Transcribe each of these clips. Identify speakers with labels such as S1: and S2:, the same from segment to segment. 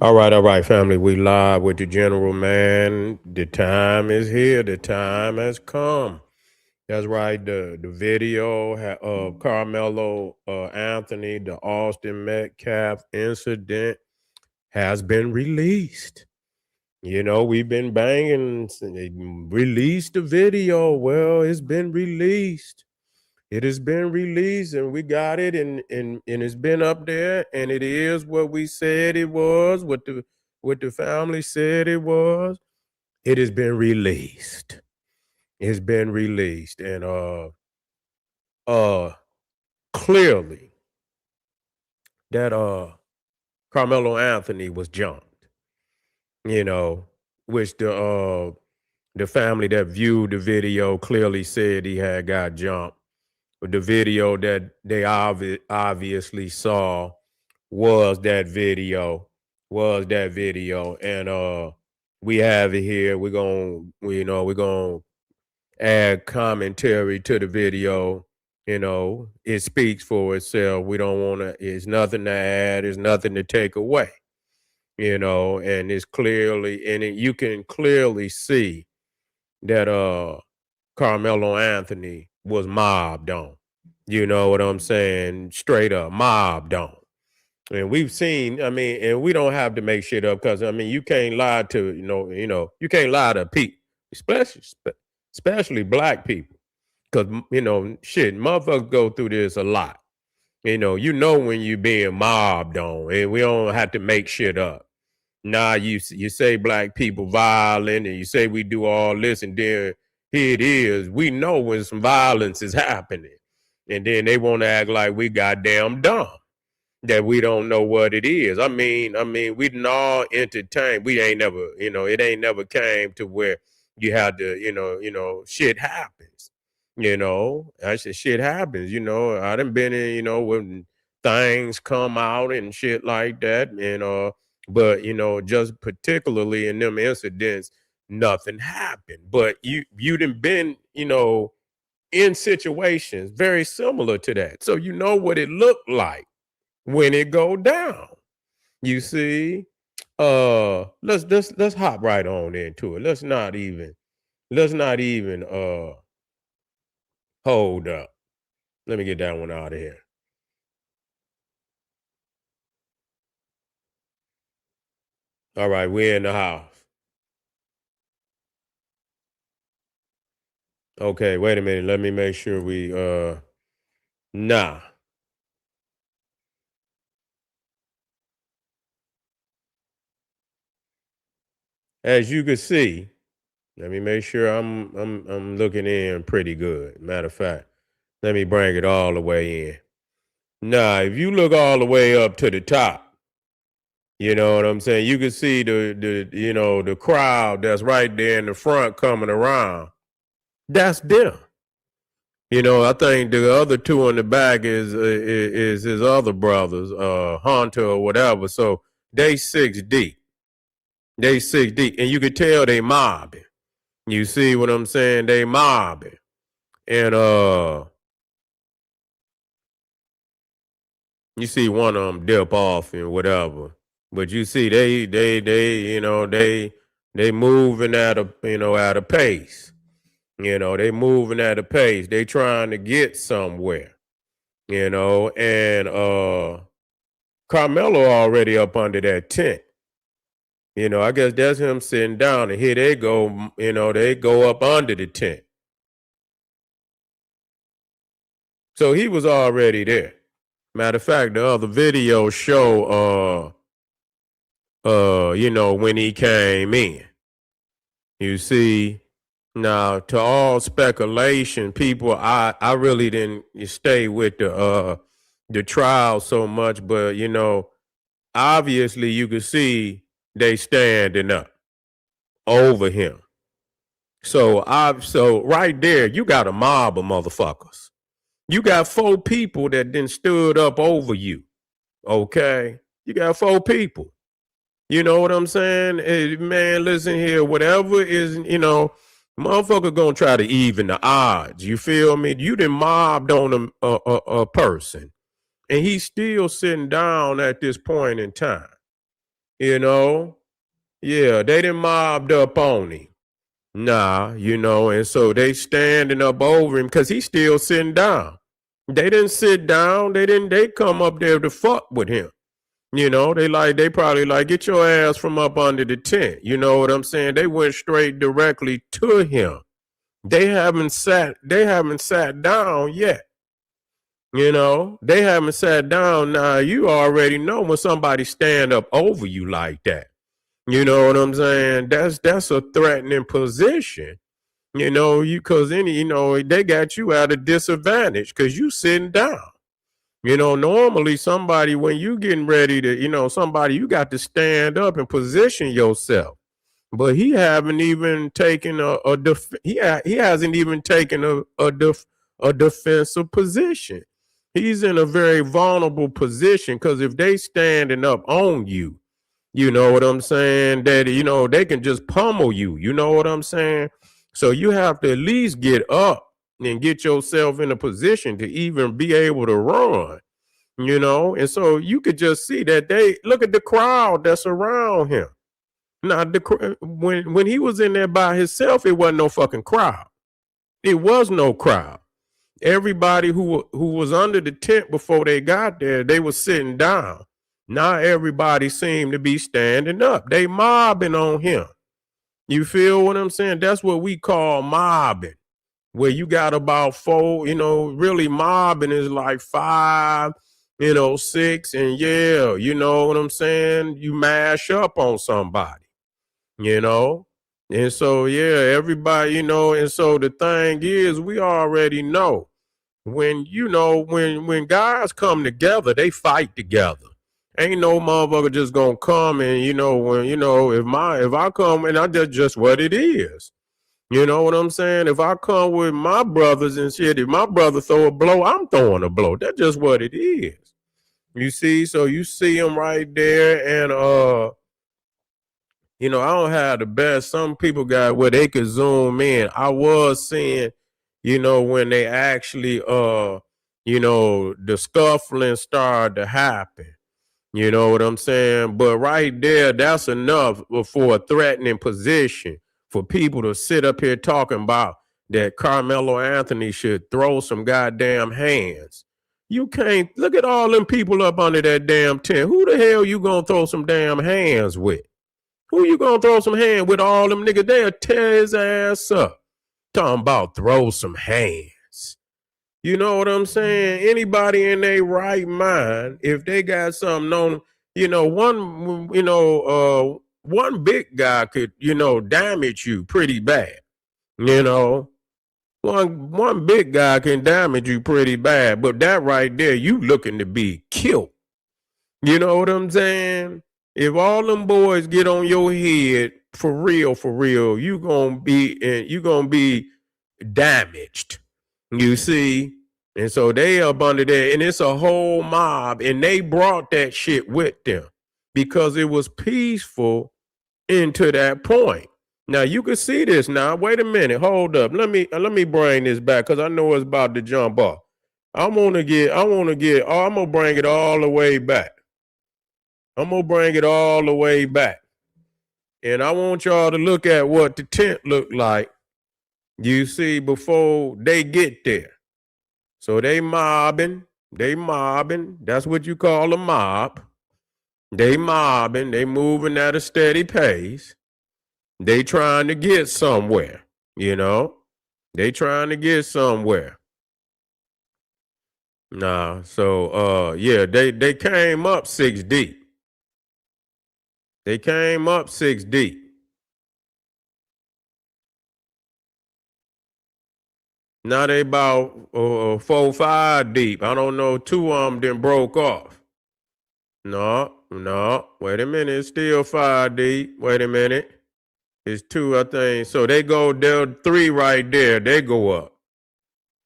S1: All right, family. We live with the general man. The time is here. The time has come. That's right. The video of Carmelo Anthony, the Austin Metcalf incident, has been released. You know, we've been banging. Released the video. Well, it's been released. It has been released and we got it and it's been up there and it is what we said it was, what the family said it was. It has been released. It's been released and uh clearly that Carmelo Anthony was jumped, you know, which the family that viewed the video clearly said he had got jumped. But the video that they obviously saw was that video, and we have it here. We're gonna add commentary to the video. You know, it speaks for itself. We don't want to. It's nothing to add. It's nothing to take away. You know, and it's clearly, you can clearly see that Carmelo Anthony was mobbed on. You know what I'm saying? Straight up mobbed on. And we've seen, I mean, and we don't have to make shit up because I mean, you can't lie to, you can't lie to people, especially black people. Cause shit, motherfuckers go through this a lot. You know when you being mobbed on, and we don't have to make shit up. Nah, you say black people violent, and you say we do all this, and then here it is. We know when some violence is happening, and then they want to act like we goddamn dumb that we don't know what it is. I mean, we didn't all entertain. We ain't never, it ain't never came to where you had to, shit happens. I said shit happens. I done been in, when things come out and shit like that, but just particularly in them incidents, nothing happened. But you done been, in situations very similar to that, so you know what it looked like when it go down. You see, let's hop right on into it. Let's not even hold up. Let me get that one out of here. All right, we're in the house. Okay, wait a minute. Let me make sure we nah. As you can see, let me make sure I'm looking in pretty good. Matter of fact, let me bring it all the way in. Now, if you look all the way up to the top, you know what I'm saying? You can see the crowd that's right there in the front coming around. That's them. I think the other two in the back is his other brothers, Hunter or whatever. So they 6 deep. They 6 deep, and you can tell they mobbing. You see what I'm saying? They mobbing, and you see one of them dip off and whatever. But you see they moving at a pace. They moving at a pace. They trying to get somewhere. And Carmelo already up under that tent. I guess that's him sitting down, and here they go. They go up under the tent. So he was already there. Matter of fact, the other video show when he came in. You see, now to all speculation, people, I really didn't stay with the trial so much, but obviously you could see they standing up over him. So right there, you got a mob of motherfuckers. You got 4 people that then stood up over you. Okay, you got 4 people. You know what I'm saying? Hey, man, listen here. Whatever is, motherfucker gonna try to even the odds. You feel me? You done mobbed on a person, and he's still sitting down at this point in time. you know. Yeah, they done mobbed up on him. Nah, and so they standing up over him because he's still sitting down. They didn't sit down. They come up there to fuck with him. They probably like, get your ass from up under the tent. You know what I'm saying? They went straight directly to him. They haven't sat down yet. They haven't sat down. Now you already know when somebody stand up over you like that. You know what I'm saying? That's a threatening position. Because they got you at a disadvantage because you sitting down. Normally somebody, when you getting ready to, somebody, you got to stand up and position yourself. But he haven't even taken he hasn't even taken a defensive position. He's in a very vulnerable position because if they standing up on you, you know what I'm saying, that they can just pummel you. You know what I'm saying? So you have to at least get up and get yourself in a position to even be able to run. And so you could just see that they look at the crowd that's around him. Now, when he was in there by himself, it wasn't no fucking crowd. It was no crowd. Everybody who was under the tent before they got there, they were sitting down. Now everybody seemed to be standing up. They mobbing on him. You feel what I'm saying? That's what we call mobbing, where you got about four, really mobbing is like five, six, and yeah, you know what I'm saying? You mash up on somebody, you know? And so, yeah, everybody, and so the thing is, we already know when, when guys come together, they fight together. Ain't no motherfucker just gonna come and, if I come and that's just what it is. You know what I'm saying? If I come with my brothers and shit, if my brother throw a blow, I'm throwing a blow. That's just what it is. You see? So you see him right there, and I don't have the best. Some people got where they could zoom in. I was seeing, when they actually the scuffling started to happen. You know what I'm saying? But right there, that's enough for a threatening position for people to sit up here talking about that Carmelo Anthony should throw some goddamn hands. You can't look at all them people up under that damn tent. Who the hell you gonna throw some damn hands with? Who you gonna throw some hands with? All them niggas, they'll tear his ass up. Talking about throw some hands. You know what I'm saying? Anybody in their right mind, if they got something on, one big guy could, damage you pretty bad. One big guy can damage you pretty bad, but that right there, you looking to be killed. You know what I'm saying? If all them boys get on your head for real, you gonna be damaged. You see? And so they up under there, and it's a whole mob, and they brought that shit with them because it was peaceful into that point. Now you can see this now. Wait a minute, hold up. Let me bring this back because I know it's about to jump off. I'm gonna bring it all the way back. I'm gonna bring it all the way back. And I want y'all to look at what the tent looked like, you see, before they get there. So they mobbing. That's what you call a mob. They mobbing. They moving at a steady pace. They trying to get somewhere, They trying to get somewhere. Nah, so yeah, they came up 6 deep. They came up 6 deep. Now they about 4, 5 deep. I don't know. 2 of them then broke off. No. Wait a minute. It's still 5 deep. Wait a minute. It's 2, I think. So they go there. 3 right there. They go up.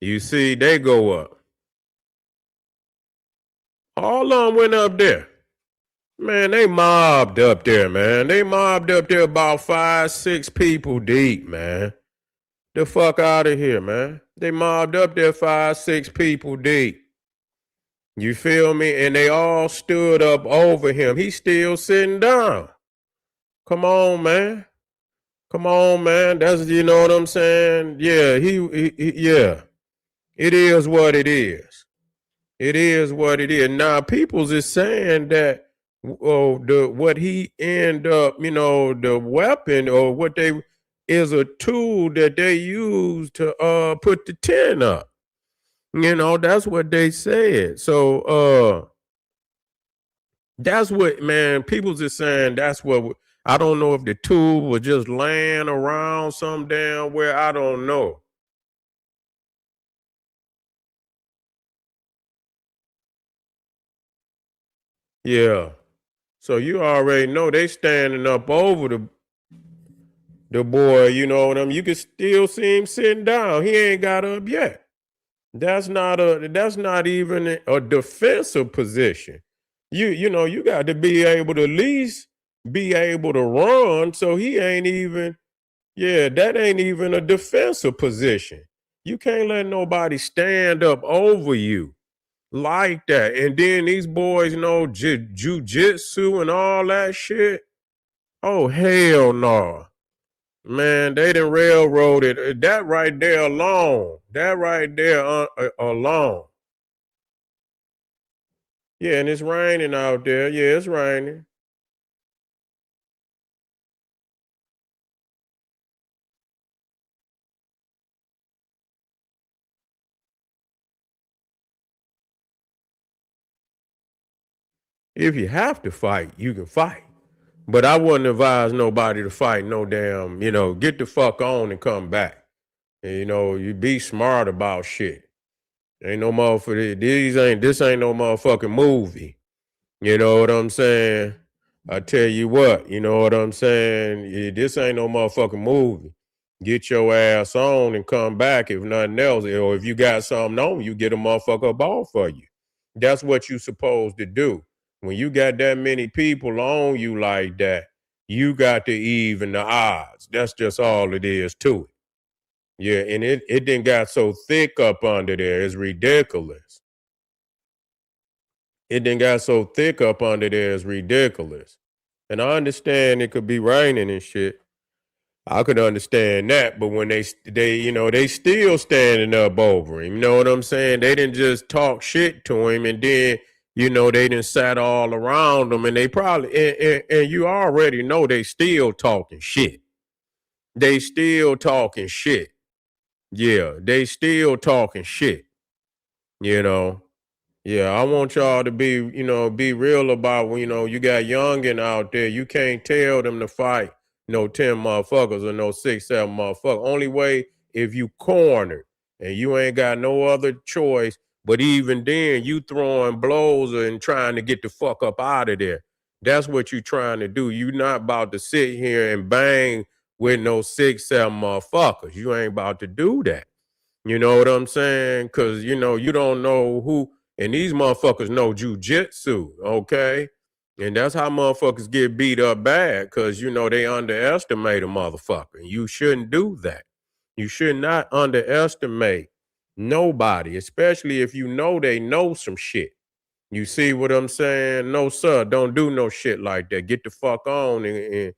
S1: You see, they go up. All of them went up there. Man, they mobbed up there, man. They mobbed up there about 5, 6 people deep, man. The fuck out of here, man. They mobbed up there 5, 6 people deep. You feel me? And they all stood up over him. He's still sitting down. Come on, man. Come on, man. That's, you know what I'm saying? Yeah, yeah. It is what it is. It is what it is. Now, people's is saying that what he end up, the weapon or what they is a tool that they use to put the 10 up. That's what they said. So that's what, man, people's is saying that's what I don't know if the tool was just laying around some damn where, I don't know. Yeah. So you already know they standing up over the boy, you know what I mean? You can still see him sitting down. He ain't got up yet. That's not even a defensive position. You got to be able to at least be able to run. So he ain't even, yeah, that ain't even a defensive position. You can't let nobody stand up over you like that. And then these boys know jujitsu and all that shit. Oh, hell no. Man, they done railroaded that right there alone. That right there alone. Yeah, and it's raining out there. Yeah, it's raining. If you have to fight, you can fight. But I wouldn't advise nobody to fight no damn, get the fuck on and come back. And, you be smart about shit. Ain't no motherfucker. This ain't no motherfucking movie. You know what I'm saying? I tell you what, you know what I'm saying? This ain't no motherfucking movie. Get your ass on and come back if nothing else. Or if you got something on you, get a motherfucker ball for you. That's what you supposed to do. When you got that many people on you like that, you got to even the odds. That's just all it is to it. Yeah, and it didn't got so thick up under there. It's ridiculous. It didn't got so thick up under there. It's ridiculous. And I understand it could be raining and shit. I could understand that, but when they still standing up over him. You know what I'm saying? They didn't just talk shit to him, and then they didn't sat all around him, and they probably and you already know they still talking shit. They still talking shit. Yeah, they still talking shit. You know. Yeah, I want y'all to be real about when, you got youngin out there. You can't tell them to fight no 10 motherfuckers or no 6, 7 motherfuckers. Only way if you cornered and you ain't got no other choice. But even then, you throwing blows and trying to get the fuck up out of there. That's what you trying to do. You not about to sit here and bang with no 6, 7 motherfuckers. You ain't about to do that. You know what I'm saying? Because, you don't know who, and these motherfuckers know jujitsu, okay? And that's how motherfuckers get beat up bad because, they underestimate a motherfucker. You shouldn't do that. You should not underestimate nobody, especially if you know they know some shit. You see what I'm saying? No, sir, don't do no shit like that. Get the fuck on and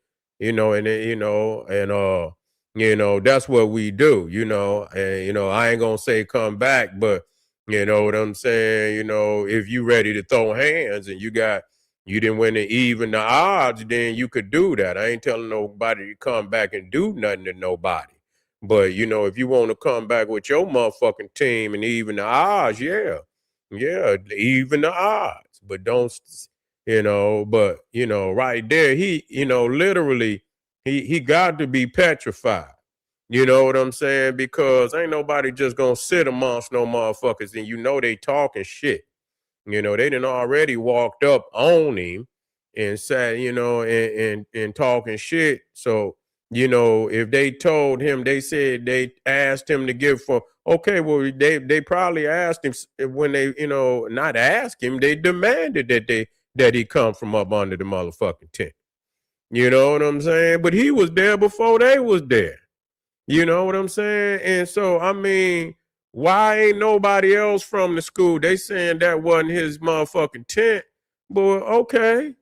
S1: that's what we do, and I ain't gonna say come back, but you know what I'm saying, if you ready to throw hands and you didn't win to even the odds, then you could do that. I ain't telling nobody to come back and do nothing to nobody. But if you want to come back with your motherfucking team and even the odds, yeah. Yeah, even the odds, but don't, but right there, he, literally, he got to be petrified. You know what I'm saying? Because ain't nobody just gonna sit amongst no motherfuckers, and they talking shit. They done already walked up on him and sat, and talking shit. So, if they told him, they said they asked him to give for, okay, well, they probably asked him when they, not ask him, they demanded that he come from up under the motherfucking tent. You know what I'm saying? But he was there before they was there. You know what I'm saying? And so, I mean, Why ain't nobody else from the school? They saying that wasn't his motherfucking tent. But okay.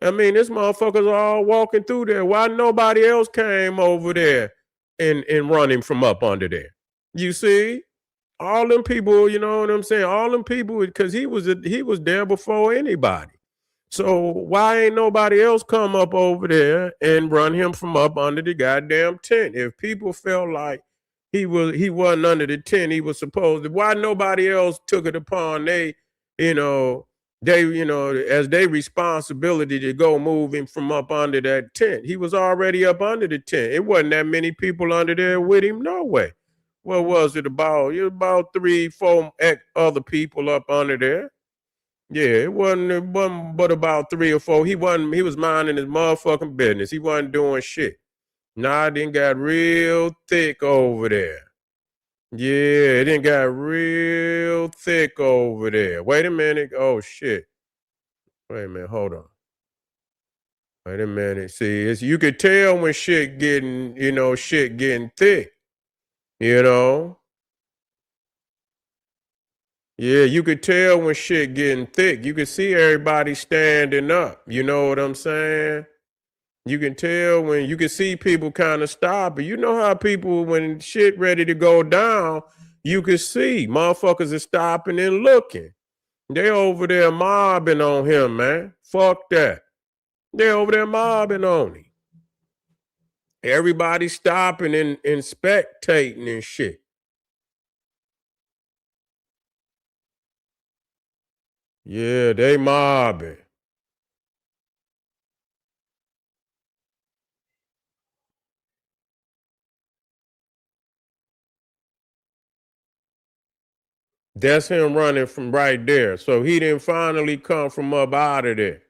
S1: I mean, this motherfuckers all walking through there. Why nobody else came over there and running from up under there? You see? All them people, you know what I'm saying? All them people, because he was there before anybody. So why ain't nobody else come up over there and run him from up under the goddamn tent? If people felt like he wasn't under the tent, he was supposed to. Why nobody else took it upon you know, as their responsibility to go move him from up under that tent? He was already up under the tent. It wasn't that many people under there with him, no way. What was it about? It was about 3, 4 other people up under there. Yeah, it wasn't but about 3 or 4. He was minding his motherfucking business. He wasn't doing shit. Nah, it didn't got real thick over there. Yeah, it didn't got real thick over there. Wait a minute. Oh shit. Wait a minute, hold on. Wait a minute. See, you could tell when shit getting thick, you know? Yeah, you could tell when shit getting thick. You could see everybody standing up. You know what I'm saying? You can tell when you can see people kind of stopping. You know how people, when shit ready to go down, you can see motherfuckers are stopping and looking. They over there mobbing on him, man. Fuck that. They over there mobbing on him. Everybody stopping and spectating and shit. Yeah, they mobbing. That's him running from right there. So he didn't finally come from up out of there.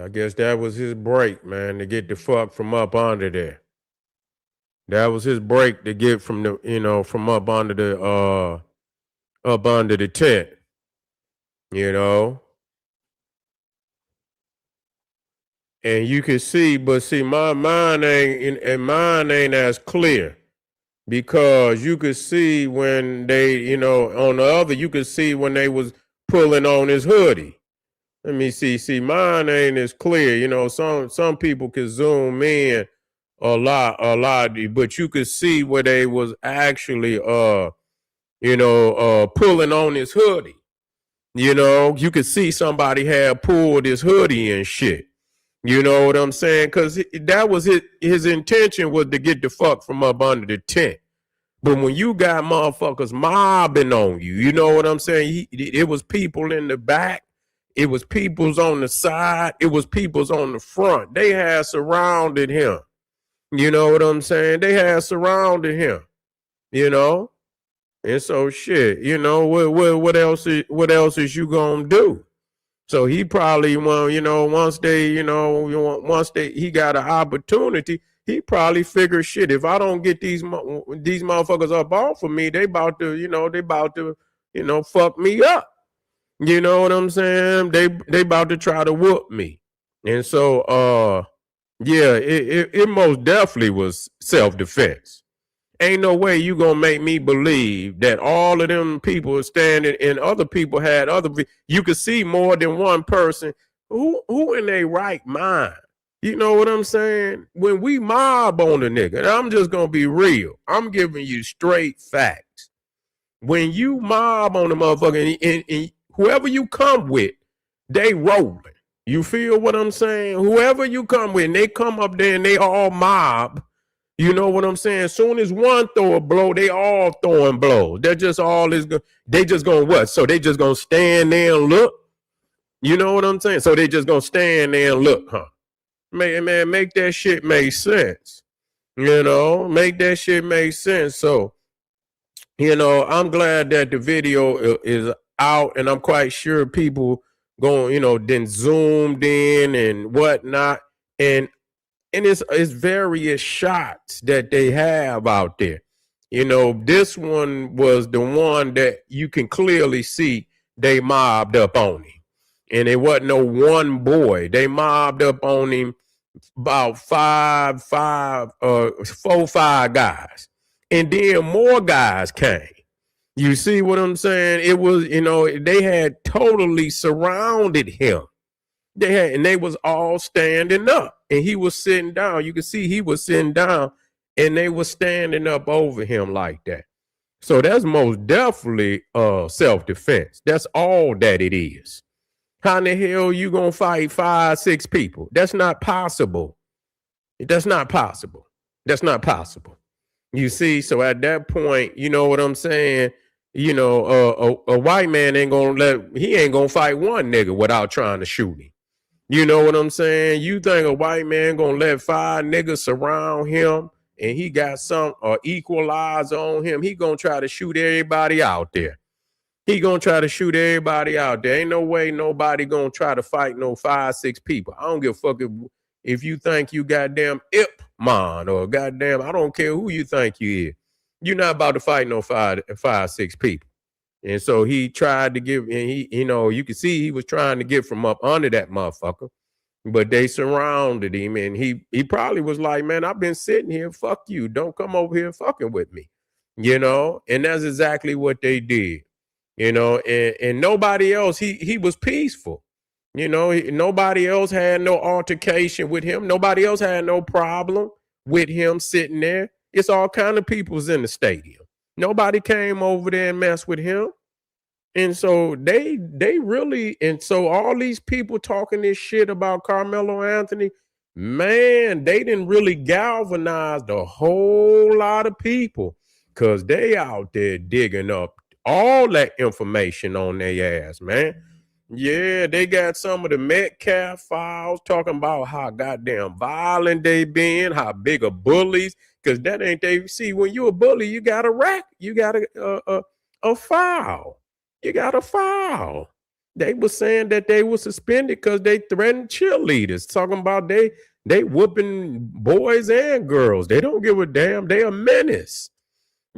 S1: I guess that was his break, man, to get the fuck from up under there. That was his break to get from from up under the tent, you know. And you can see, but see, my mind ain't as clear because you could see when they, on the other, you could see when they was pulling on his hoodie. Let me see. See, mine ain't as clear. Some people can zoom in a lot, but you could see where they was actually pulling on his hoodie. You could see somebody had pulled his hoodie and shit. You know what I'm saying? Because that was his intention was to get the fuck from up under the tent. But when you got motherfuckers mobbing on you, you know what I'm saying? It was people in the back. It was people's on the side. It was people's on the front. They had surrounded him. You know what I'm saying? They had surrounded him. You know? And so shit, what else is you gonna do? So he probably once he got an opportunity, he probably figured shit. If I don't get these motherfuckers up off of me, they about to fuck me up. You know what I'm saying? They about to try to whoop me. And so yeah, it most definitely was self-defense. Ain't no way you gonna make me believe that all of them people standing and other people had you could see more than one person who in their right mind. You know what I'm saying? When we mob on a nigga, and I'm just gonna be real, I'm giving you straight facts. When you mob on a motherfucker and whoever you come with, they rolling. You feel what I'm saying? Whoever you come with, and they come up there and they all mob. You know what I'm saying? As soon as one throw a blow, they all throwing blows. They're just they just gonna what? So they just gonna stand there and look? You know what I'm saying? So they just gonna stand there and look, huh? Man, make that shit make sense. Make that shit make sense. So, I'm glad that the video is out, and I'm quite sure people going, then zoomed in and whatnot. And it's various shots that they have out there. This one was the one that you can clearly see they mobbed up on him. And it wasn't no one boy. They mobbed up on him about four, five guys. And then more guys came. You see what I'm saying? It was, they had totally surrounded him. They was all standing up, and he was sitting down. You can see he was sitting down, and they was standing up over him like that. So that's most definitely self-defense. That's all that it is. How in the hell you gonna fight 5, 6 people? That's not possible. That's not possible. That's not possible. You see, so at that point, you know what I'm saying? A white man ain't gonna fight one nigga without trying to shoot him. You know what I'm saying? You think a white man gonna let 5 niggas surround him and he got some equalizer on him? He gonna try to shoot everybody out there. He gonna try to shoot everybody out there. Ain't no way nobody gonna try to fight no 5, 6 people. I don't give a fuck if you think you goddamn Ip Man or goddamn, I don't care who you think you is. You're not about to fight no 5, 6 people. And so he tried to give, and you can see he was trying to get from up under that motherfucker, but they surrounded him, and he probably was like, man, I've been sitting here, fuck you, don't come over here fucking with me, and that's exactly what they did, and nobody else, he was peaceful, nobody else had no altercation with him, nobody else had no problem with him sitting there. It's all kind of people's in the stadium. Nobody came over there and messed with him. And so they really, and so all these people talking this shit about Carmelo Anthony, man, they didn't really galvanize the whole lot of people because they out there digging up all that information on their ass, man. Yeah, they got some of the Metcalf files talking about how goddamn violent they been, how big of bullies, because that ain't they. See, when you a bully, you got a rack, you got a file. You got a file. They were saying that they were suspended because they threatened cheerleaders, talking about they whooping boys and girls. They don't give a damn. They a menace.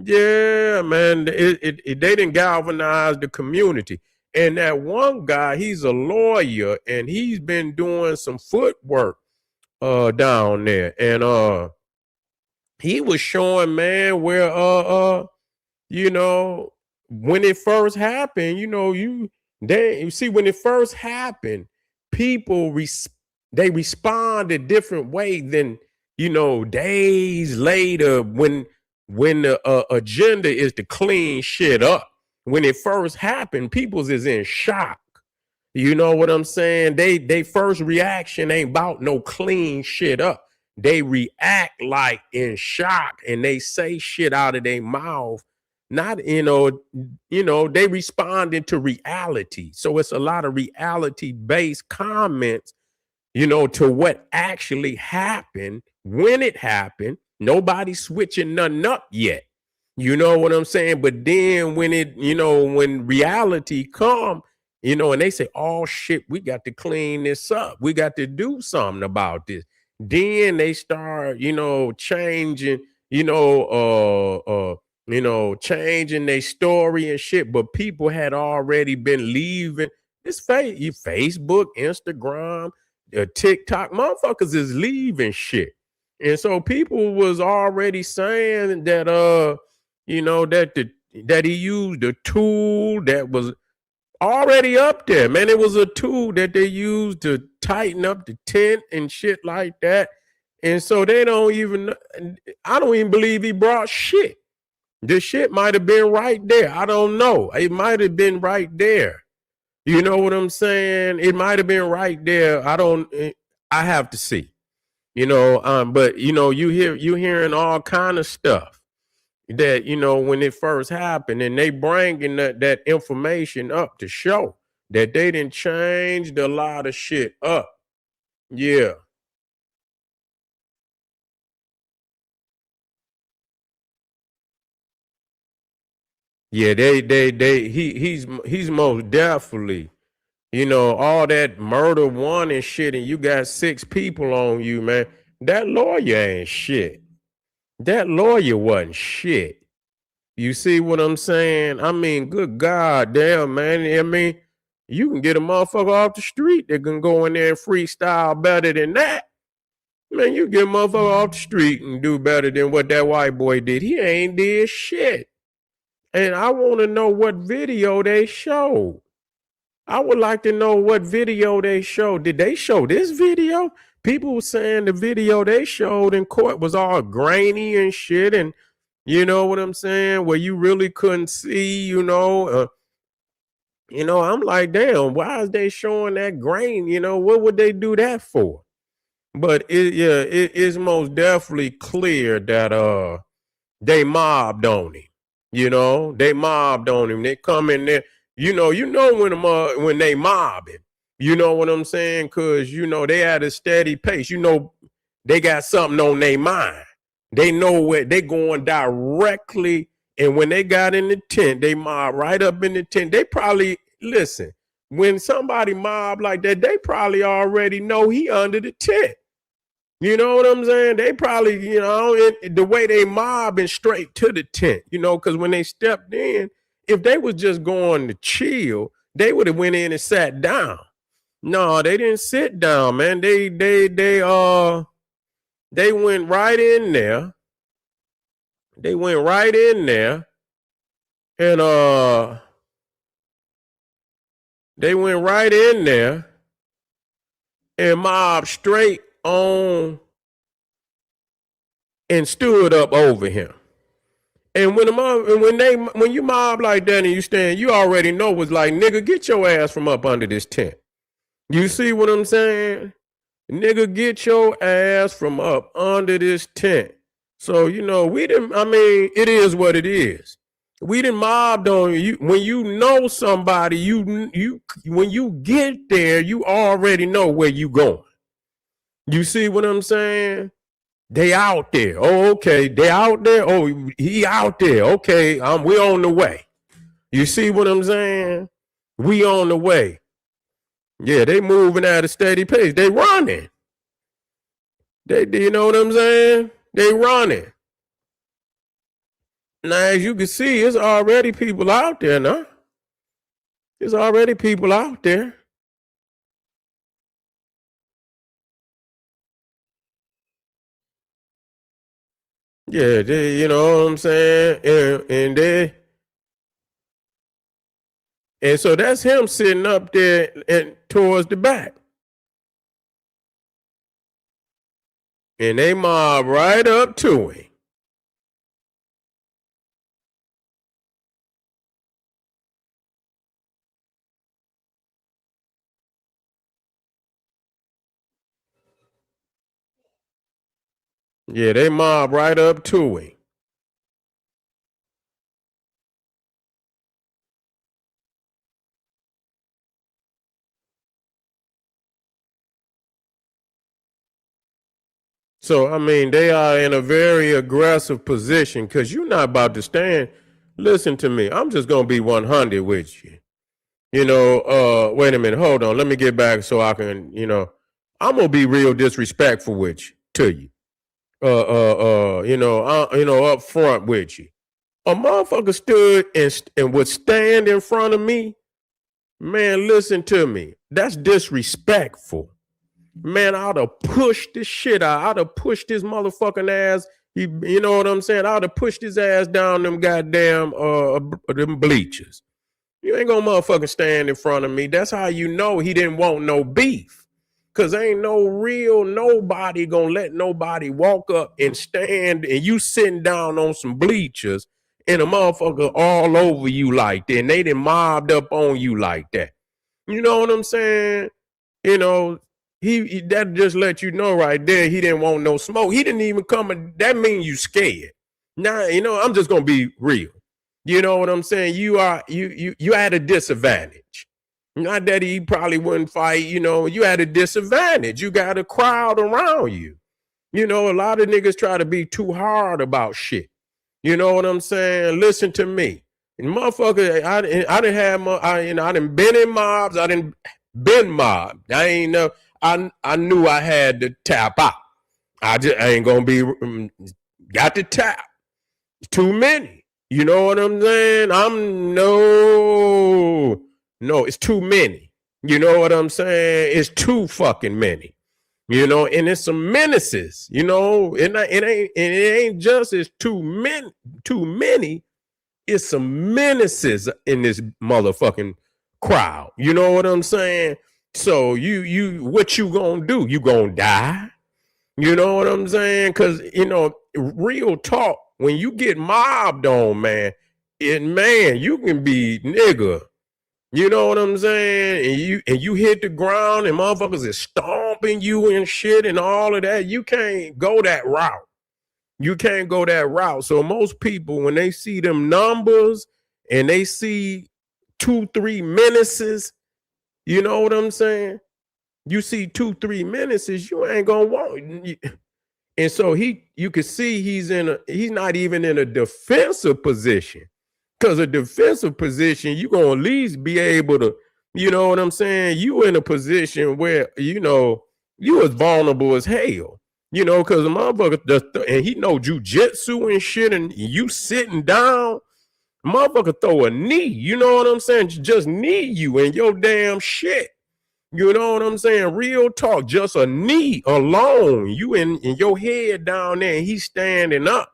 S1: Yeah, man. They didn't galvanize the community. And that one guy, he's a lawyer, and he's been doing some footwork down there. And he was showing, man, where when it first happened, you see when it first happened, people they respond a different way than days later when the agenda is to clean shit up. When it first happened, people's is in shock. You know what I'm saying? They first reaction ain't about no clean shit up. They react like in shock and they say shit out of their mouth. Not, they responded to reality. So it's a lot of reality-based comments, to what actually happened when it happened. Nobody's switching nothing up yet. You know what I'm saying? But then when when reality come, and they say, oh shit, we got to clean this up. We got to do something about this. Then they start, changing, changing their story and shit. But people had already been leaving this Facebook, Instagram, TikTok, motherfuckers is leaving shit. And so people was already saying that that he used a tool that was already up there, man. It was a tool that they used to tighten up the tent and shit like that. And so I don't even believe he brought shit. The shit might have been right there. I don't know. It might have been right there. You know what I'm saying? It might have been right there. I have to see. But you hearing all kind of stuff that when it first happened, and they bringing that information up to show that they didn't change a lot of shit up. Yeah. Yeah, he's most definitely, you know, all that murder one and shit, and you got 6 people on you, man. That lawyer ain't shit. That lawyer wasn't shit. You see what I'm saying? I mean, good God damn, man. I mean, you can get a motherfucker off the street that can go in there and freestyle better than that. Man, you get a motherfucker off the street and do better than what that white boy did. He ain't did shit. And I want to know what video they showed. I would like to know what video they showed. Did they show this video? People were saying the video they showed in court was all grainy and shit. And you know what I'm saying? Where you really couldn't see, I'm like, damn, why is they showing that grain? You know, what would they do that for? But it is most definitely clear that they mobbed on him. You know, they mobbed on him. They come in there. You know when they mob him. You know what I'm saying? Because they at a steady pace. They got something on their mind. They know where they going directly. And when they got in the tent, they mob right up in the tent. They probably listen. When somebody mob like that, they probably already know he under the tent. You know what I'm saying? They probably, the way they mobbing straight to the tent, because when they stepped in, if they was just going to chill, they would have went in and sat down. No, they didn't sit down, man. They went right in there. They went right in there, and they went right in there and mobbed straight on and stood up over him. And when you mob like that and you stand, you already know what's like, nigga, get your ass from up under this tent. You see what I'm saying? Nigga, get your ass from up under this tent. So, it is what it is. We didn't mobbed on you. When you know somebody, when you get there, you already know where you going. You see what I'm saying? They out there. Oh, okay. They out there. Oh, he out there. Okay, we on the way. You see what I'm saying? We on the way. Yeah, they moving at a steady pace. They running. You know what I'm saying? They running. Now, as you can see, it's already people out there now. There's already people out there. Yeah, you know what I'm saying? And so that's him sitting up there and towards the back. And they mob right up to him. Yeah, they mob right up to him. So, I mean, they are in a very aggressive position because you're not about to stand. Listen to me. I'm just going to be 100 with you. Wait a minute. Hold on. Let me get back so I can, I'm going to be real disrespectful with you, to you. Up front with you. A motherfucker stood and would stand in front of me. Man, listen to me. That's disrespectful. Man, I'd have pushed this shit out. I'd have pushed his motherfucking ass. You know what I'm saying? I'd have pushed his ass down them goddamn them bleachers. You ain't gonna motherfucking stand in front of me. That's how you know he didn't want no beef. Cause ain't no real nobody gonna let nobody walk up and stand and you sitting down on some bleachers and a motherfucker all over you like that. And they done mobbed up on you like that. You know what I'm saying? He that just let you know right there he didn't want no smoke. He didn't even come. That means you scared. Now, I'm just gonna be real. You know what I'm saying? You are you at a disadvantage. Not that he probably wouldn't fight, you at a disadvantage. You got a crowd around you. A lot of niggas try to be too hard about shit. You know what I'm saying? Listen to me. And motherfucker, I didn't have I didn't been in mobs. I didn't Been mobbed. I ain't know. I knew I had to tap out. I ain't gonna be got to tap. Too many. You know what I'm saying? It's too many. You know what I'm saying? It's too fucking many. You know, and it's some menaces. You know, it ain't just it's too many. It's some menaces in this motherfucking crowd. You know what I'm saying? So what you gonna do? You gonna die? You know what I'm saying? Because real talk. When you get mobbed on, man, you can be nigga. You know what I'm saying? And you hit the ground and motherfuckers is stomping you and shit and all of that. You can't go that route. You can't go that route. So most people, when they see them numbers and they see 2-3 menaces, you know what I'm saying? You see 2-3 menaces, you ain't gonna want. And so you can see he's not even in a defensive position. Because a defensive position, you're gonna at least be able to, you know what I'm saying? You in a position where, you as vulnerable as hell. Because the motherfucker and he know jujitsu and shit, and you sitting down, motherfucker throw a knee. You know what I'm saying? Just knee you in your damn shit. You know what I'm saying? Real talk, just a knee alone. You in your head down there, and he's standing up.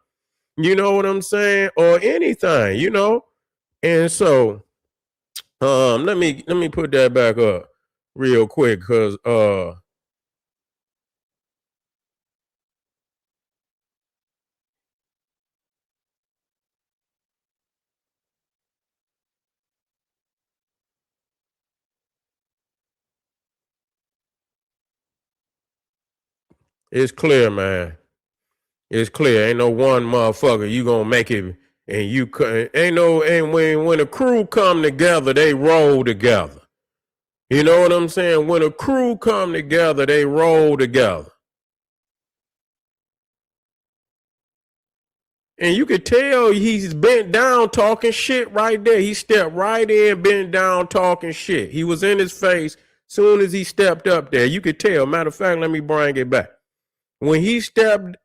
S1: You know what I'm saying? Or anything, And so, let me put that back up real quick, because it's clear, man. It's clear. Ain't no one motherfucker you gonna make it, and you ain't no. And when a crew come together, they roll together. You know what I'm saying? When a crew come together, they roll together. And you could tell he's bent down talking shit right there. He stepped right in, bent down talking shit. He was in his face soon as he stepped up there. You could tell. Matter of fact, let me bring it back. When he stepped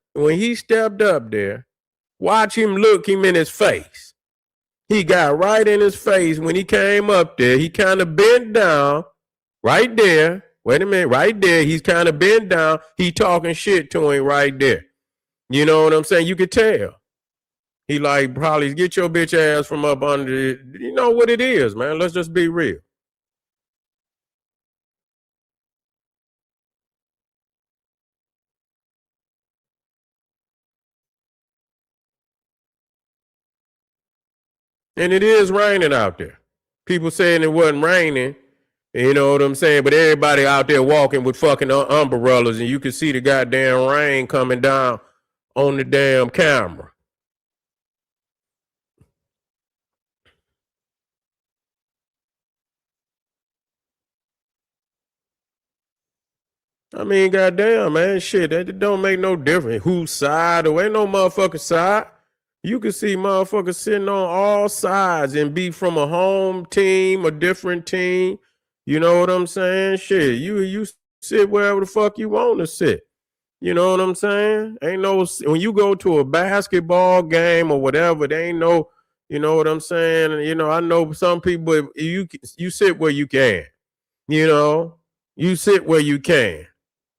S1: up there, watch him look him in his face. He got right in his face when he came up there. He kind of bent down right there. Wait a minute, right there. He's kind of bent down. He talking shit to him right there. You know what I'm saying? You could tell. He like, probably get your bitch ass from up under it. You know what it is, man. Let's just be real. And it is raining out there. People saying it wasn't raining. You know what I'm saying? But everybody out there walking with fucking umbrellas, and you can see the goddamn rain coming down on the damn camera. I mean, goddamn, man, shit, that don't make no difference. Whose side or ain't no motherfucking side. You can see motherfuckers sitting on all sides and be from a home team, a different team. You know what I'm saying? Shit, you sit wherever the fuck you want to sit. You know what I'm saying? Ain't no, when you go to a basketball game or whatever, there ain't no, you know what I'm saying? I know some people, you sit where you can. You know, you sit where you can.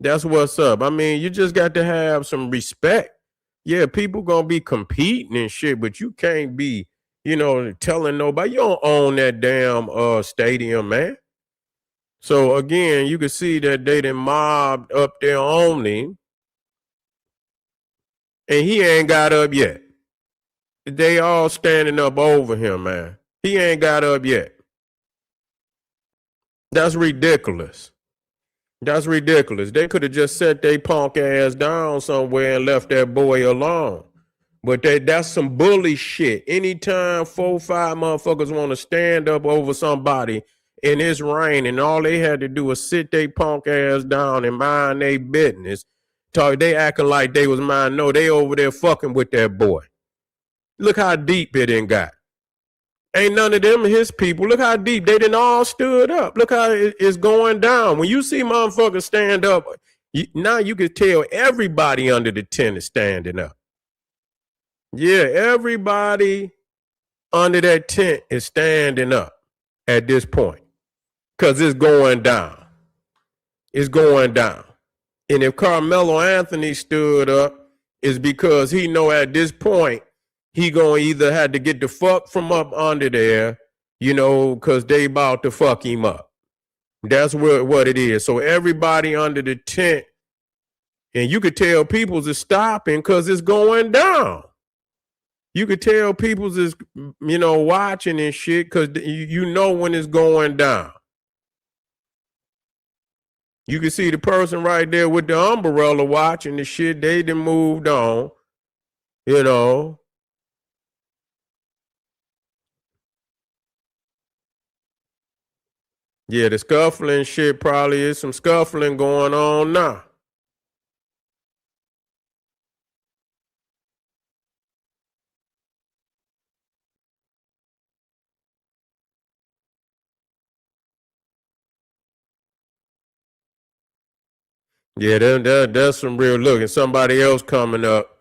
S1: That's what's up. I mean, you just got to have some respect. Yeah, people gonna be competing and shit, but you can't be, telling nobody you don't own that damn stadium, man. So again, you can see that they done mobbed up there only, and he ain't got up yet. They all standing up over him, man. He ain't got up yet. That's ridiculous. That's ridiculous. They could have just set their punk ass down somewhere and left that boy alone. But that's some bully shit. Anytime 4-5 motherfuckers want to stand up over somebody and it's raining, all they had to do was sit their punk ass down and mind their business. They acting like they was mine. No, they over there fucking with that boy. Look how deep it done got. Ain't none of them his people. Look how deep they didn't all stood up. Look how it's going down. When you see motherfuckers stand up, now you can tell everybody under the tent is standing up. Yeah, everybody under that tent is standing up at this point because it's going down. It's going down. And if Carmelo Anthony stood up, it's because he know at this point he gonna either have to get the fuck from up under there, because they about to fuck him up. That's what it is. So everybody under the tent, and you could tell people's is stopping because it's going down. You could tell people's is, watching and shit because you know when it's going down. You can see the person right there with the umbrella watching the shit. They done moved on, Yeah, the scuffling shit probably is some scuffling going on now. Yeah, that's some real look. And somebody else coming up.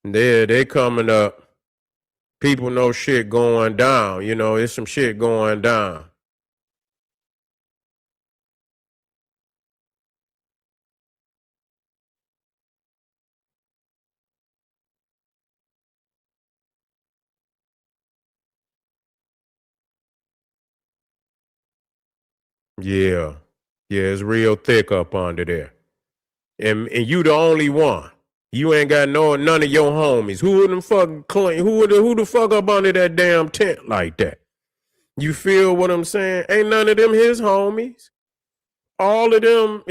S1: They coming up. People know shit going down. It's some shit going down. Yeah. Yeah, it's real thick up under there. And you the only one. You ain't got none of your homies. Who would them fucking clean? Who the fuck up under that damn tent like that? You feel what I'm saying? Ain't none of them his homies. All of them,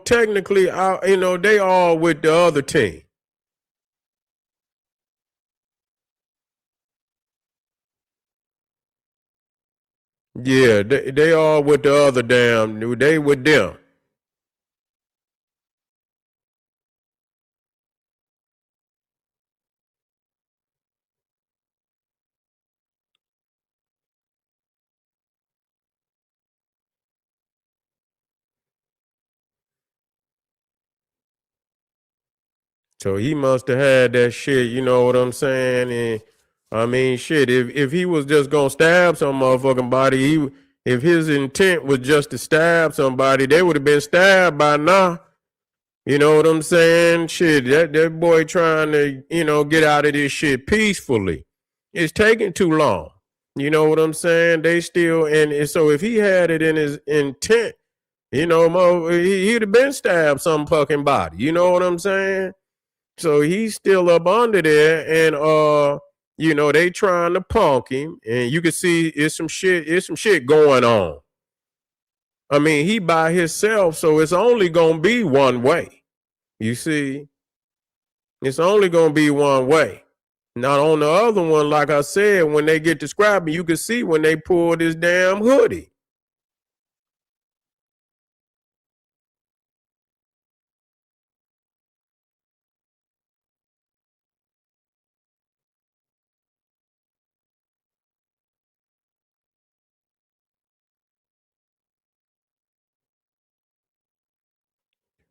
S1: technically, they all with the other team. Yeah, they all with the other damn. They with them. So he must have had that shit. You know what I'm saying? And I mean, shit. If he was just gonna stab some motherfucking body, if his intent was just to stab somebody, they would have been stabbed by now. You know what I'm saying? Shit, that boy trying to, get out of this shit peacefully. It's taking too long. You know what I'm saying? They still, and so if he had it in his intent, he'd have been stabbed some fucking body. You know what I'm saying? So he's still up under there, and they trying to punk him, and you can see it's some shit going on. I mean, he by himself, so it's only gonna be one way. You see, it's only gonna be one way. Not on the other one, like I said, when they get to scrapping, you can see when they pull this damn hoodie.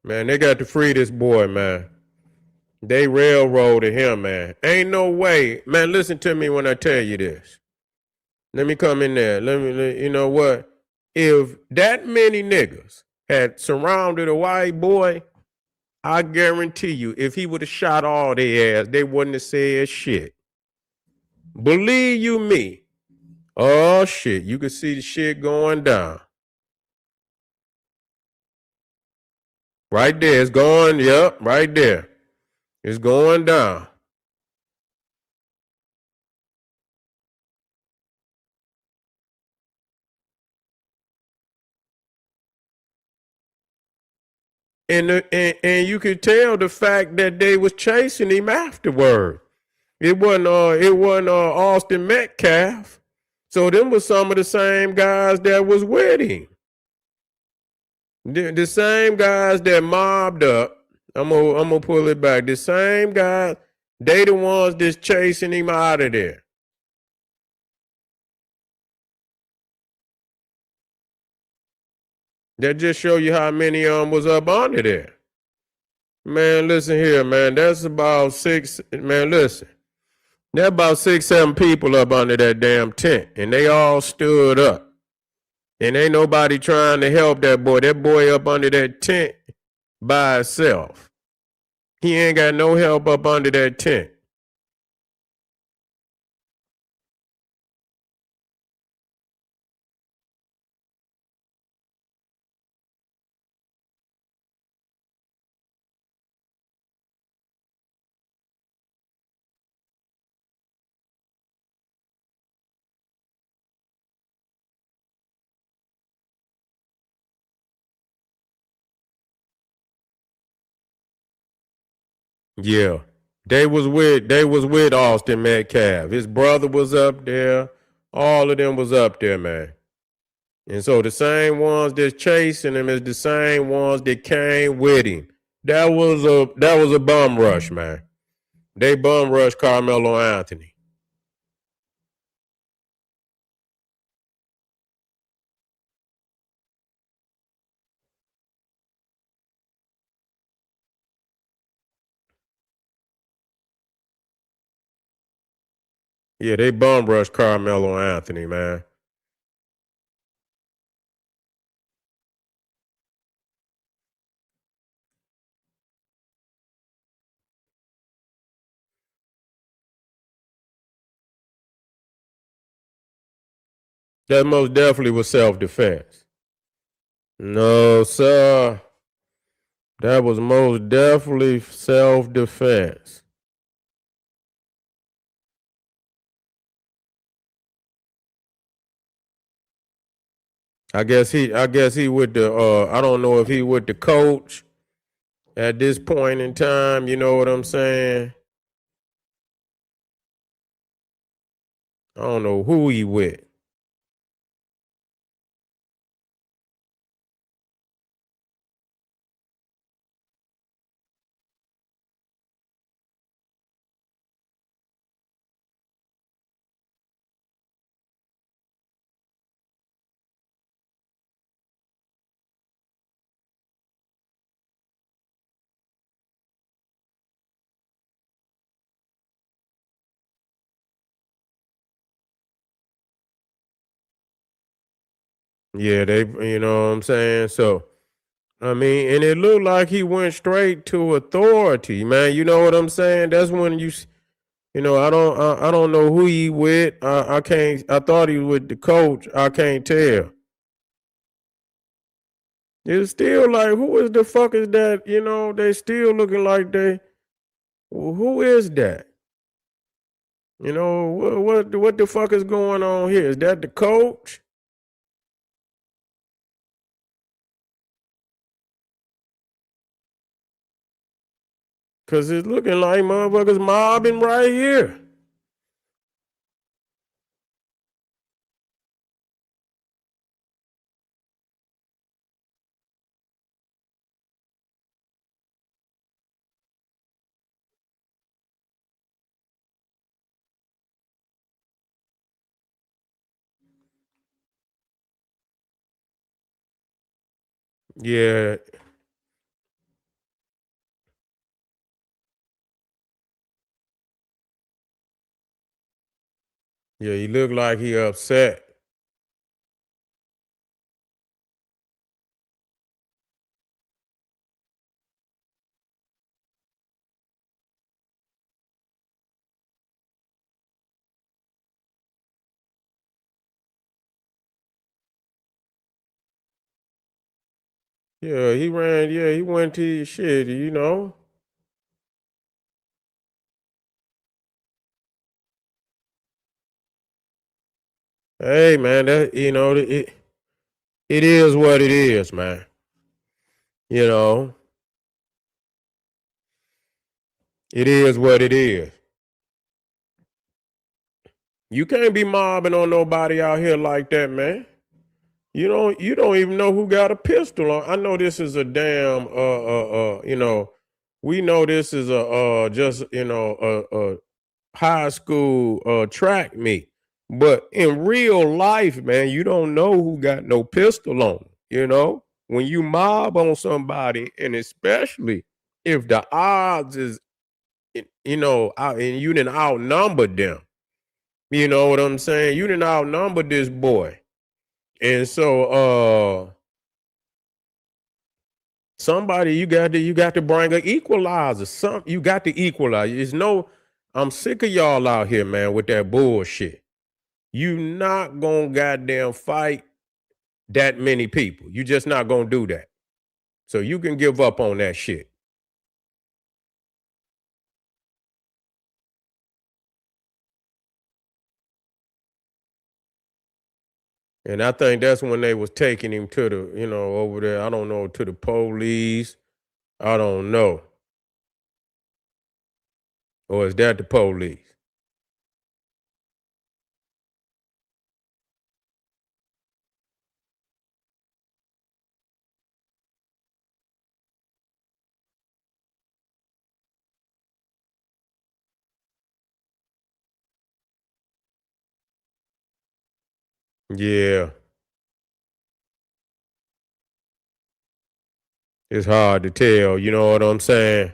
S1: Man, they got to free this boy, man. They railroaded him, man. Ain't no way. Man, listen to me when I tell you this. Let me come in there. You know what? If that many niggas had surrounded a white boy, I guarantee you, if he would have shot all their ass, they wouldn't have said shit. Believe you me. Oh shit, you can see the shit going down. Right there, it's going, yep, right there. It's going down. And you could tell the fact that they was chasing him afterward. It wasn't Austin Metcalf. So them was some of the same guys that was with him. The same guys that mobbed up. I'm gonna pull it back. The same guys, they the ones that's chasing him out of there. That just show you how many was up under there. Man, listen here, man. That's about six. Man, listen. There about 6, 7 people up under that damn tent, and they all stood up. And ain't nobody trying to help that boy. That boy up under that tent by himself. He ain't got no help up under that tent. Yeah. They was with Austin Metcalf. His brother was up there. All of them was up there, man. And so the same ones that's chasing him is the same ones that came with him. That was a bum rush, man. They bum rushed Carmelo Anthony. Yeah, they bum rushed Carmelo Anthony, man. That most definitely was self-defense. No, sir. That was most definitely self-defense. I guess he with the I don't know if he with the coach at this point in time, you know what I'm saying? I don't know who he with. Yeah, they you know what I'm saying? So I mean, and it looked like he went straight to authority, man. You know what I'm saying? That's when I don't know who he with. I can't. I thought he was with the coach. I can't tell. It's still like, who is the fuck is that? They still looking like they. Well, who is that? What the fuck is going on here? Is that the coach? Cause it's looking like motherfuckers mobbing right here. Yeah, yeah. He looked like he upset. Yeah, he ran. Yeah, he went to his shit. Hey, man, it is what it is, man. You know, it is what it is. You can't be mobbing on nobody out here like that, man. You don't even know who got a pistol on. I know this is a damn we know this is a just a high school track meet. But in real life, man, you don't know who got no pistol on, you know? when you mob on somebody, and especially if the odds is, and you didn't outnumber them. You know what I'm saying? You didn't outnumber this boy. And so somebody you got to bring an equalizer. You got to equalize. I'm sick of y'all out here, man, with that bullshit. You not gonna goddamn fight that many people. You just not gonna do that. So you can give up on that shit. And I think that's when they was taking him to the, over there, I don't know, to the police. I don't know. Or is that the police? Yeah. It's hard to tell, you know what I'm saying?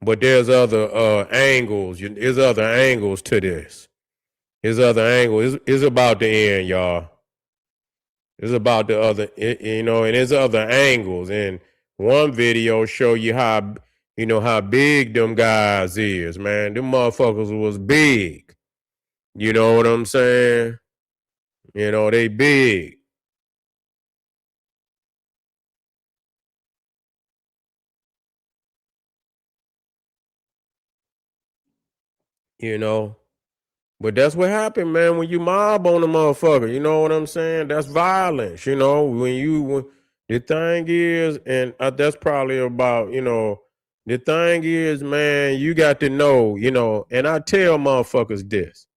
S1: But there's other angles. There's other angles to this. There's other angles. It's about the end, y'all. It's about the other, and there's other angles. And one video show you how big them guys is, man. Them motherfuckers was big. You know what I'm saying? They big. You know, but that's what happened, man. When you mob on a motherfucker, you know what I'm saying? That's violence. When the thing is, and that's probably about, the thing is, man, you got to know, and I tell motherfuckers this.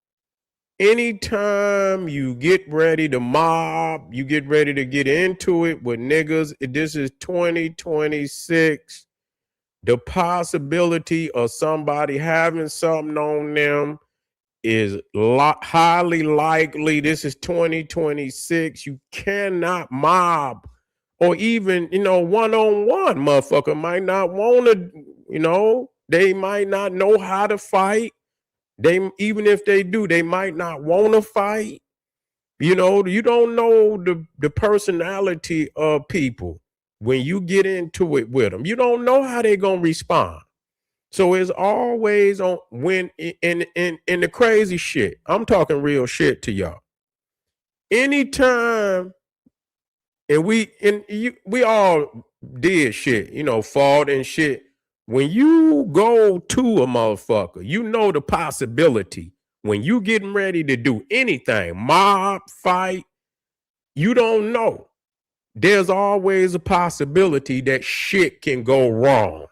S1: Anytime you get ready to mob, you get ready to get into it with niggas, this is 2026. The possibility of somebody having something on them is highly likely. This is 2026. You cannot mob, or even, one-on-one. Motherfucker might not want to, they might not know how to fight. Even if they do, they might not want to fight. You don't know the personality of people when you get into it with them. You don't know how they're gonna respond. So it's always on when in the crazy shit. I'm talking real shit to y'all. Anytime, and we all did shit, fought and shit. When you go to a motherfucker, you know the possibility when you getting ready to do anything, mob, fight, you don't know. There's always a possibility that shit can go wrong.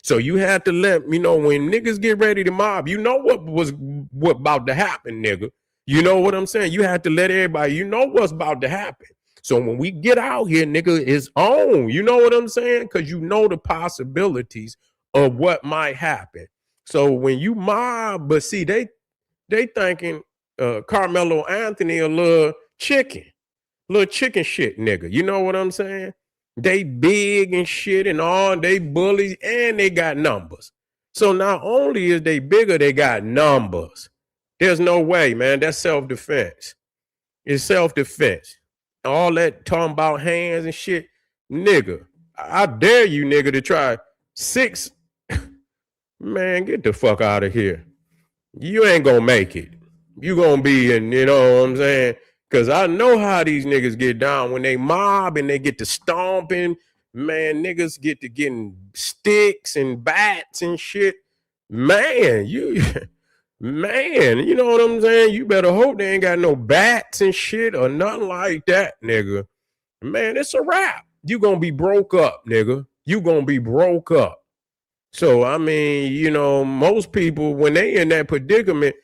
S1: So you have to let me know when niggas get ready to mob, you know what about to happen, nigga. You know what I'm saying? You have to let everybody, you know what's about to happen. So when we get out here, nigga, it's on. You know what I'm saying? Because you know the possibilities of what might happen. So when you mob, but see, they thinking Carmelo Anthony a little chicken shit, nigga. You know what I'm saying? They big and shit and all, they bullies, and they got numbers. So not only is they bigger, they got numbers. There's no way, man. That's self-defense. It's self-defense. All that talking about hands and shit, nigga. I dare you, nigga, to try 6. Man, get the fuck out of here. You ain't gonna make it. You gonna be in, you know what I'm saying? Because I know how these niggas get down when they mob and they get to stomping. Man, niggas get to getting sticks and bats and shit. Man, man, you know what I'm saying? You better hope they ain't got no bats and shit or nothing like that, nigga. Man, it's a wrap. You gonna be broke up, nigga. You gonna be broke up. So, I mean, most people, when they in that predicament,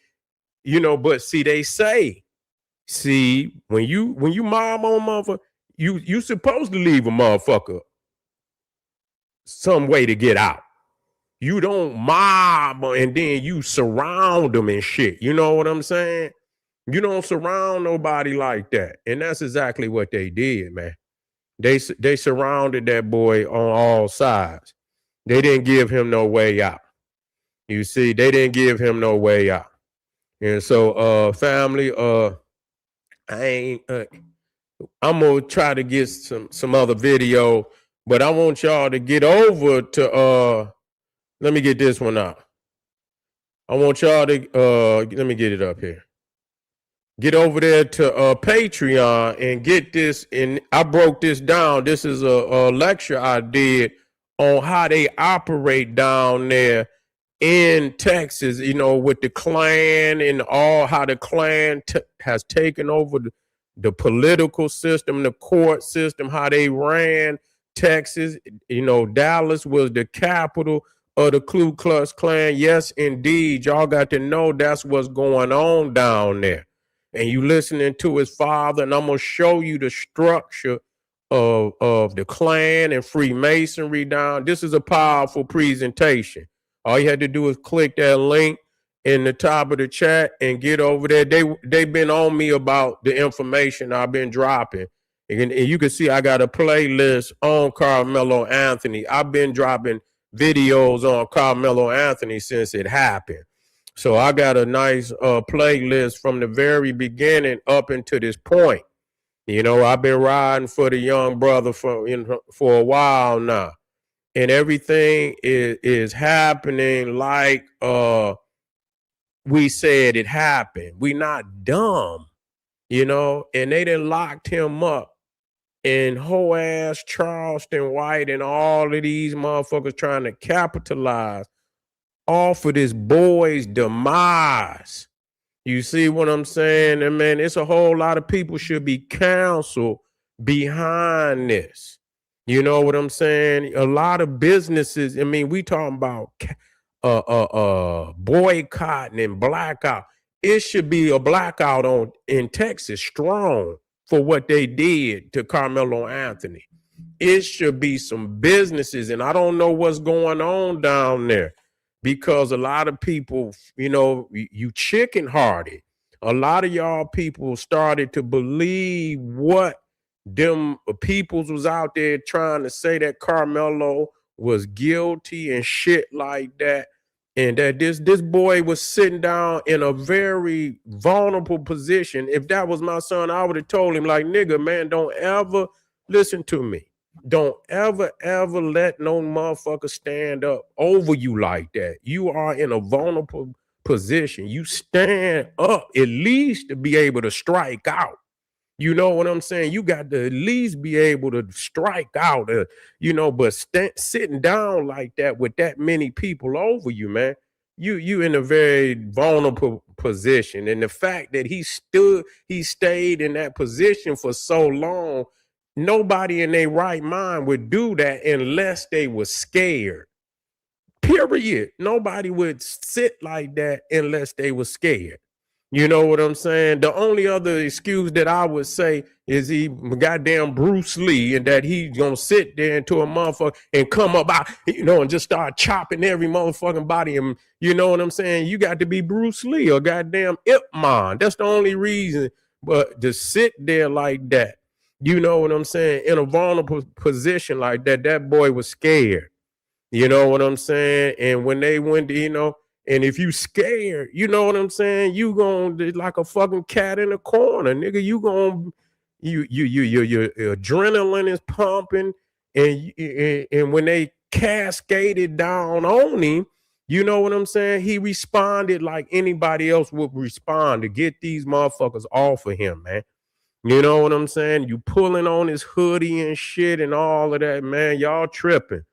S1: but see, they say, when you mob on motherfucker, you supposed to leave a motherfucker some way to get out. You don't mob and then you surround them and shit. You know what I'm saying? You don't surround nobody like that. And that's exactly what they did, man. They surrounded that boy on all sides. They didn't give him no way out. You see, they didn't give him no way out. And so, family, I ain't. I'm gonna try to get some other video, but I want y'all to get over to. Let me get this one out. I want y'all to. Let me get it up here. Get over there to Patreon and get this. And I broke this down. This is a lecture I did on how they operate down there in Texas, you know, with the Klan and all, how the Klan has taken over the political system, the court system, how they ran Texas. You know, Dallas was the capital of the Ku Klux Klan. Yes, indeed. Y'all got to know that's what's going on down there. And you listening to his father, and I'm going to show you the structure of the Klan and Freemasonry down. This is a powerful presentation. All you had to do is click that link in the top of the chat and get over there. They've been on me about the information I've been dropping. And you can see I got a playlist on Karmelo Anthony. I've been dropping videos on Karmelo Anthony since it happened. So I got a nice playlist from the very beginning up until this point. You know, I've been riding for the young brother for a while now. And everything is happening like we said it happened. We not dumb, you know, and they done locked him up. And whole ass Charleston White and all of these motherfuckers trying to capitalize off of this boy's demise. You see what I'm saying? And man, it's a whole lot of people should be counseled behind this. You know what I'm saying? A lot of businesses, I mean, we talking about boycotting and blackout. It should be a blackout in Texas strong for what they did to Karmelo Anthony. It should be some businesses, and I don't know what's going on down there because a lot of people, you know, you chicken hearted. A lot of y'all people started to believe what them peoples was out there trying to say, that Karmelo was guilty and shit like that. And that this boy was sitting down in a very vulnerable position. If that was my son, I would have told him, like, nigga, man, don't ever listen to me. Don't ever let no motherfucker stand up over you like that. You are in a vulnerable position. You stand up at least to be able to strike out. You know what I'm saying? You got to at least be able to strike out, you know, but sitting down like that with that many people over you, man, you in a very vulnerable position. And the fact that he stayed in that position for so long, nobody in their right mind would do that unless they were scared. Period. Nobody would sit like that unless they were scared. You know what I'm saying? The only other excuse that I would say is he goddamn Bruce Lee, and that he's gonna sit there into a motherfucker and come up out, you know, and just start chopping every motherfucking body. And you know what I'm saying? You got to be Bruce Lee or goddamn Ip Man. That's the only reason. But to sit there like that, you know what I'm saying, in a vulnerable position like that, that boy was scared. You know what I'm saying? And when they went to, you know, and if you scared, you know what I'm saying, you gonna like a fucking cat in a corner, nigga. You gonna your adrenaline is pumping, and when they cascaded down on him, you know what I'm saying, he responded like anybody else would respond to get these motherfuckers off of him, man. You know what I'm saying? You pulling on his hoodie and shit and all of that, man. Y'all tripping.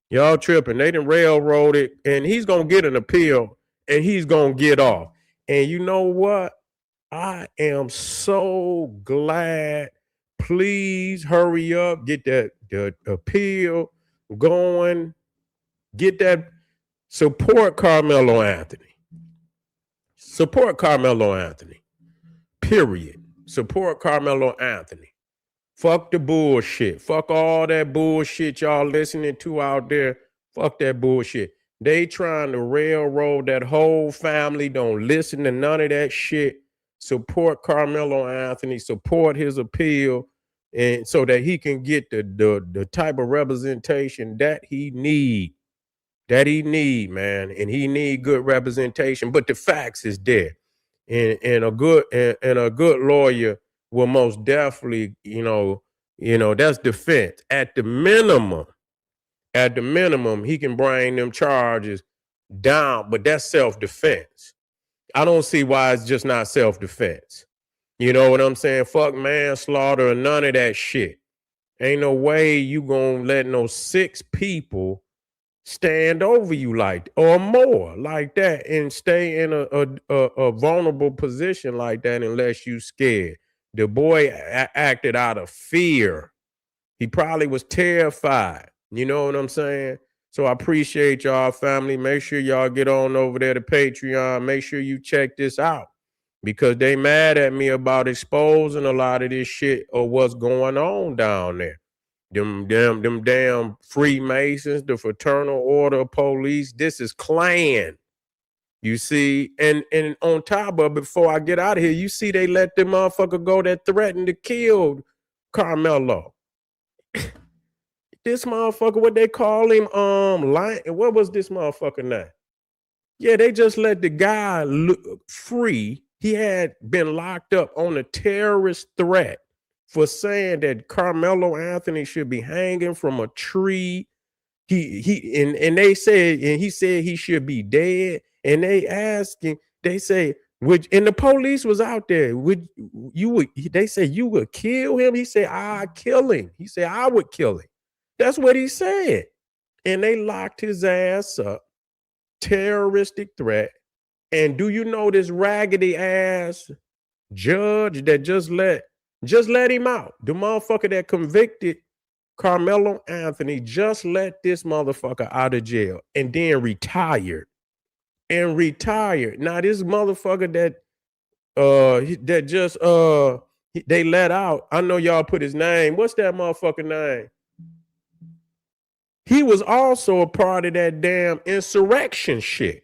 S1: Y'all tripping. They done railroaded, and he's going to get an appeal, and he's going to get off. And you know what? I am so glad. Please hurry up. Get that the appeal going. Get that. Support Karmelo Anthony. Support Karmelo Anthony. Period. Support Karmelo Anthony. Fuck the bullshit. Fuck all that bullshit y'all listening to out there. Fuck that bullshit. They trying to railroad that whole family. Don't listen to none of that shit. Support Karmelo Anthony. Support his appeal. and so that he can get the type of representation that he need, man, and he need good representation. But the facts is there, and a good lawyer will most definitely, that's defense. At the minimum, he can bring them charges down, but that's self defense. I don't see why it's just not self defense. You know what I'm saying? Fuck manslaughter or none of that shit. Ain't no way you gonna let no 6 people stand over you like or more like that and stay in a vulnerable position like that unless you scared. The boy acted out of fear. He probably was terrified. You know what I'm saying? So I appreciate y'all, family. Make sure y'all get on over there to Patreon. Make sure you check this out because they mad at me about exposing a lot of this shit or what's going on down there. Them damn Freemasons, the Fraternal Order of Police. This is Klan. You see, and on top of it, before I get out of here, you see they let the motherfucker go that threatened to kill Karmelo. This motherfucker, what they call him, lion. What was this motherfucker name? Yeah, they just let the guy free. He had been locked up on a terrorist threat for saying that Carmelo Anthony should be hanging from a tree. And they said, and he said he should be dead. And they asked him, they say, and the police was out there. They said you would kill him? He said, I'd kill him. He said, I would kill him. That's what he said. And they locked his ass up. Terroristic threat. And do you know this raggedy ass judge that just let him out? The motherfucker that convicted Carmelo Anthony just let this motherfucker out of jail and then retired. Now this motherfucker they let out. I know y'all put his name. What's that motherfucker name? He was also a part of that damn insurrection shit.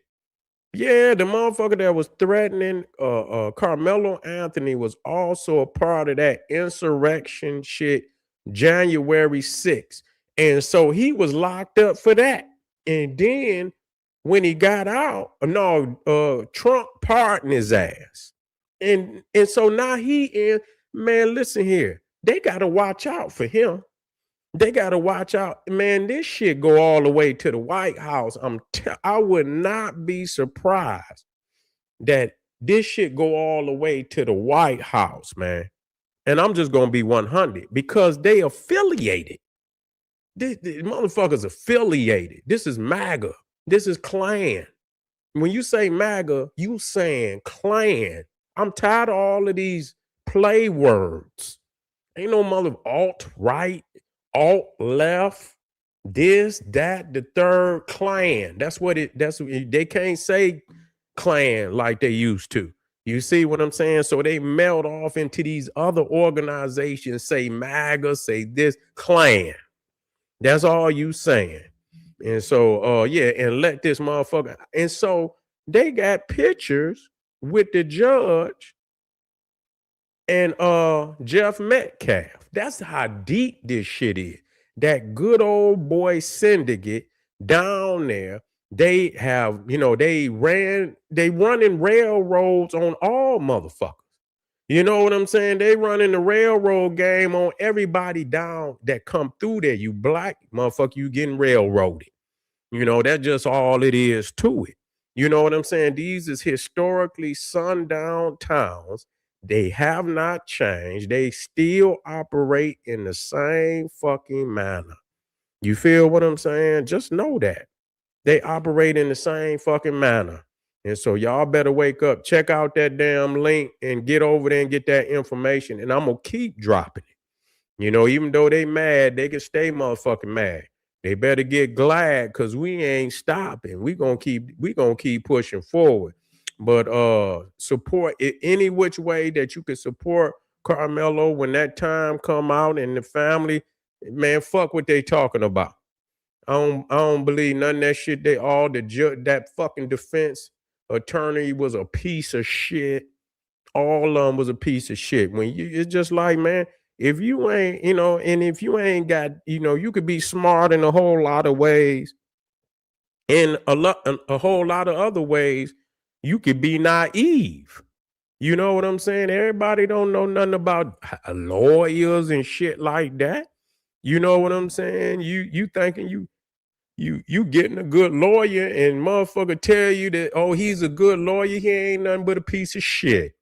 S1: Yeah, the motherfucker that was threatening Carmelo Anthony was also a part of that insurrection shit January 6th. And so he was locked up for that. And then when he got out, Trump pardoned his ass. And so now man, listen here. They got to watch out for him. They got to watch out. Man, this shit go all the way to the White House. I would not be surprised that this shit go all the way to the White House, man. And I'm just going to be 100 because they affiliated. The motherfuckers affiliated. This is MAGA. This is Klan. When you say MAGA, you saying Klan. I'm tired of all of these play words. Ain't no mother alt-right, alt-left, this, that, the third. Klan. They can't say Klan like they used to. You see what I'm saying? So they meld off into these other organizations, say MAGA, say this, Klan. That's all you saying. And so, and let this motherfucker. And so they got pictures with the judge and Jeff Metcalf. That's how deep this shit is. That good old boy syndicate down there. They have, they running railroads on all motherfuckers. You know what I'm saying? They running the railroad game on everybody down that come through there. You black motherfucker, you getting railroaded. That's just all it is to it. You know what I'm saying? These is historically sundown towns. They have not changed. They still operate in the same fucking manner. You feel what I'm saying? Just know that. They operate in the same fucking manner. And so y'all better wake up, check out that damn link and get over there and get that information. And I'm going to keep dropping it. Even though they mad, they can stay motherfucking mad. They better get glad because we ain't stopping. We gonna keep pushing forward. But support it any which way that you can support Carmelo when that time come out and the family, man, fuck what they talking about. I don't believe none of that shit. That fucking defense attorney was a piece of shit. All of them was a piece of shit. It's just like, man, if you ain't, and if you ain't got, you could be smart in a whole lot of ways. In a whole lot of other ways, you could be naive. You know what I'm saying? Everybody don't know nothing about lawyers and shit like that. You know what I'm saying? You thinking you getting a good lawyer and motherfucker tell you that, oh, he's a good lawyer. He ain't nothing but a piece of shit.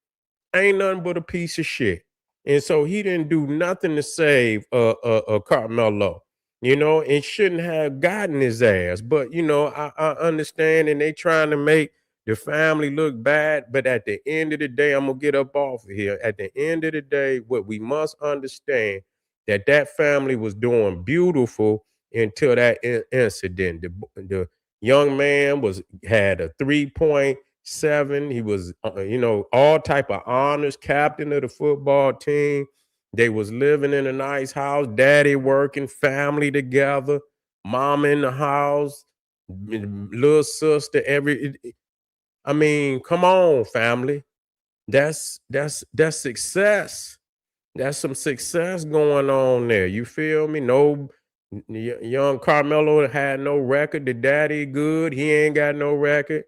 S1: Ain't nothing but a piece of shit. And so he didn't do nothing to save Carmelo, and shouldn't have gotten his ass. But I understand, and they trying to make the family look bad. But at the end of the day, I'm gonna get up off of here. At the end of the day, what we must understand that family was doing beautiful until that incident. The young man had a 3.7. He was, all type of honors, captain of the football team. They was living in a nice house, daddy working, family together, mom in the house, little sister. I mean, come on, family. That's success. That's some success going on there. You feel me? No, young Carmelo had no record. The daddy good. He ain't got no record.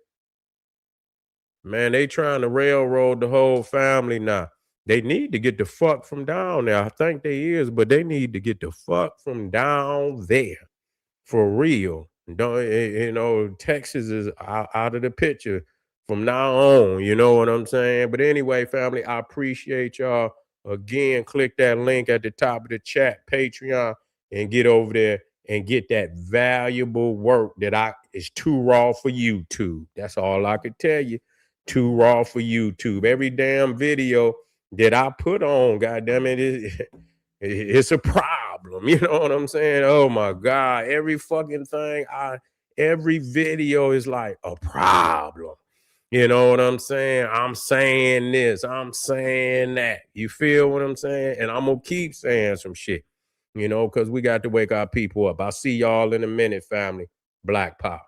S1: Man, they trying to railroad the whole family now. They need to get the fuck from down there. I think they is, but they need to get the fuck from down there for real. Don't Texas is out of the picture from now on. You know what I'm saying? But anyway, family, I appreciate y'all. Again, click that link at the top of the chat, Patreon, and get over there and get that valuable work that is too raw for YouTube. That's all I could tell you. Too raw for YouTube. Every damn video that I put on, goddamn it, it's a problem. You know what I'm saying? Oh my God. Every fucking thing, every video is like a problem. You know what I'm saying? I'm saying this, I'm saying that. You feel what I'm saying? And I'm gonna keep saying some shit, because we got to wake our people up. I'll see y'all in a minute, family. Black Power.